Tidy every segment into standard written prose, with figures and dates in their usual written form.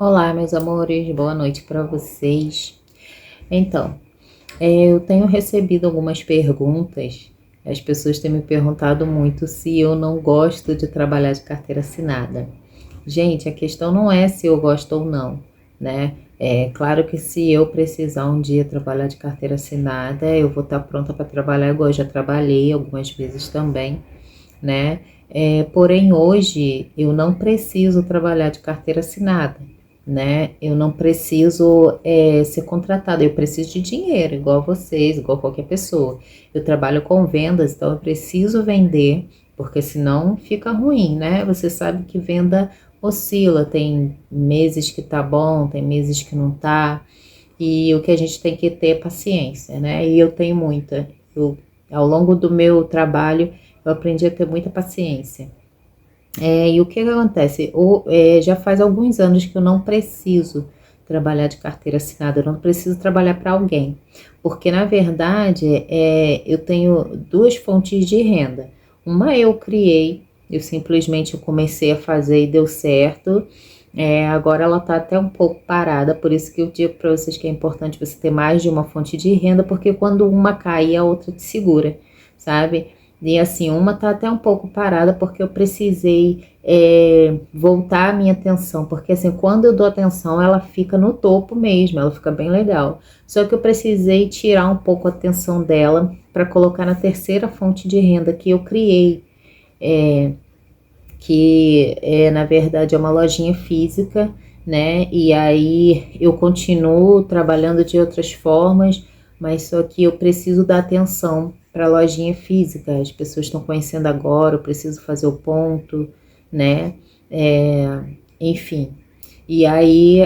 Olá, meus amores, boa noite para vocês. Então, eu tenho recebido algumas perguntas. As pessoas têm me perguntado muito se eu não gosto de trabalhar de carteira assinada. Gente, a questão não é se eu gosto ou não, né? É claro que se eu precisar um dia trabalhar de carteira assinada, eu vou estar pronta para trabalhar, igual eu já trabalhei algumas vezes também, né? Porém, hoje eu não preciso trabalhar de carteira assinada, né? Eu não preciso ser contratada, eu preciso de dinheiro, igual vocês, igual qualquer pessoa. Eu trabalho com vendas, então eu preciso vender, porque senão fica ruim, né? Você sabe que venda oscila, tem meses que tá bom, tem meses que não tá, e o que a gente tem que ter é paciência, né? E eu tenho muita. Ao longo do meu trabalho, eu aprendi a ter muita paciência. E o que que acontece? Já faz alguns anos que eu não preciso trabalhar de carteira assinada, eu não preciso trabalhar para alguém, porque na verdade eu tenho duas fontes de renda. Uma eu criei, eu simplesmente comecei a fazer e deu certo. Agora ela está até um pouco parada, por isso que eu digo para vocês que é importante você ter mais de uma fonte de renda, porque quando uma cair, a outra te segura, sabe? E assim, uma tá até um pouco parada porque eu precisei voltar a minha atenção, porque assim, quando eu dou atenção, ela fica no topo mesmo, ela fica bem legal. Só que eu precisei tirar um pouco a atenção dela para colocar na terceira fonte de renda que eu criei, que na verdade é uma lojinha física, né? E aí eu continuo trabalhando de outras formas, mas só que eu preciso dar atenção para a lojinha física. As pessoas estão conhecendo agora, eu preciso fazer o ponto, né? É, enfim. E aí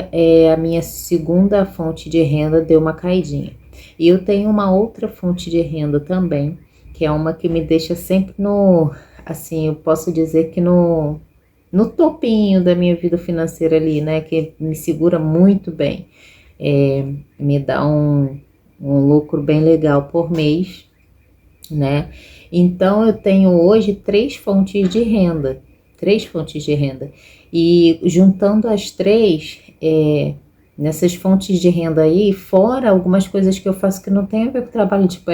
a minha segunda fonte de renda deu uma caidinha. E eu tenho uma outra fonte de renda também, que é uma que me deixa sempre no, assim, eu posso dizer que no topinho da minha vida financeira ali, né? Que me segura muito bem. É, Me dá um lucro bem legal por mês, né? Então eu tenho hoje três fontes de renda. Três fontes de renda. E juntando as três, nessas fontes de renda aí, fora algumas coisas que eu faço que não tem a ver com o trabalho, tipo,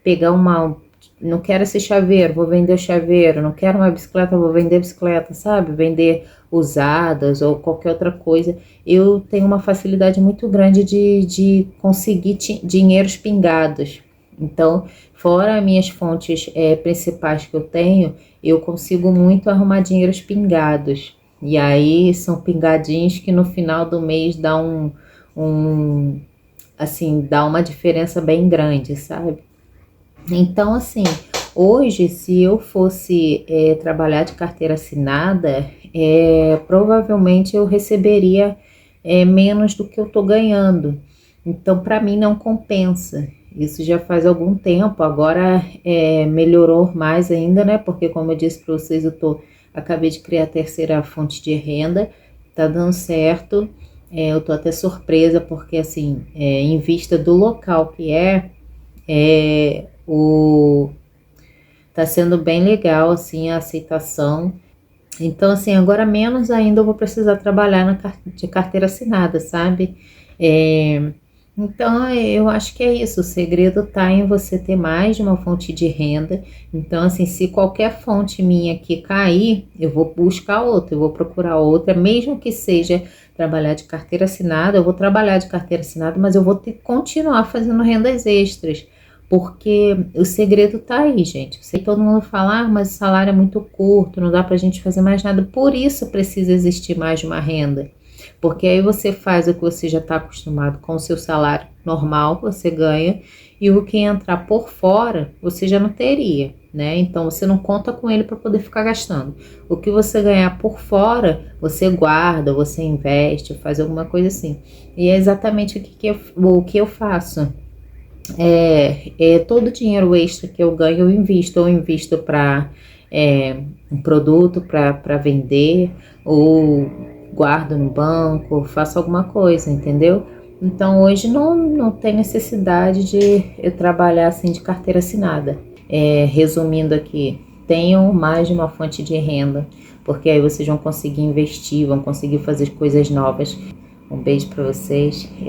pegar uma. Não quero esse chaveiro, vou vender chaveiro. Não quero uma bicicleta, vou vender bicicleta, sabe? Vender usadas ou qualquer outra coisa. Eu tenho uma facilidade muito grande de conseguir dinheiros pingados. Então, fora minhas fontes principais que eu consigo muito arrumar dinheiros pingados. E aí são pingadinhos que no final do mês dá um assim, dá uma diferença bem grande, sabe? Então, assim, hoje, se eu fosse trabalhar de carteira assinada, provavelmente eu receberia menos do que eu estou ganhando. Então, para mim, não compensa. Isso já faz algum tempo, agora melhorou mais ainda, né? Porque, como eu disse para vocês, acabei de criar a terceira fonte de renda, tá dando certo. Eu tô até surpresa, porque, assim, em vista do local que tá sendo bem legal, assim, a aceitação. Então, assim, agora menos ainda eu vou precisar trabalhar de carteira assinada, sabe? É, então, eu acho que é isso. O segredo tá em você ter mais de uma fonte de renda. Então, assim, se qualquer fonte minha aqui cair, eu vou buscar outra, eu vou procurar outra, mesmo que seja trabalhar de carteira assinada, eu vou trabalhar de carteira assinada, mas eu vou ter que continuar fazendo rendas extras. Porque o segredo tá aí, gente. Eu sei que todo mundo fala, mas o salário é muito curto, não dá pra gente fazer mais nada. Por isso precisa existir mais de uma renda. Porque aí você faz o que você já está acostumado com o seu salário normal, você ganha, e o que entrar por fora, você já não teria, né? Então você não conta com ele para poder ficar gastando. O que você ganhar por fora, você guarda, você investe, faz alguma coisa assim. E é exatamente o que eu faço. Todo o dinheiro extra que eu ganho, eu invisto para um produto para vender, ou guardo no banco, faço alguma coisa, entendeu? Então hoje não tem necessidade de eu trabalhar assim de carteira assinada. Resumindo aqui, tenham mais de uma fonte de renda, porque aí vocês vão conseguir investir, vão conseguir fazer coisas novas. Um beijo para vocês e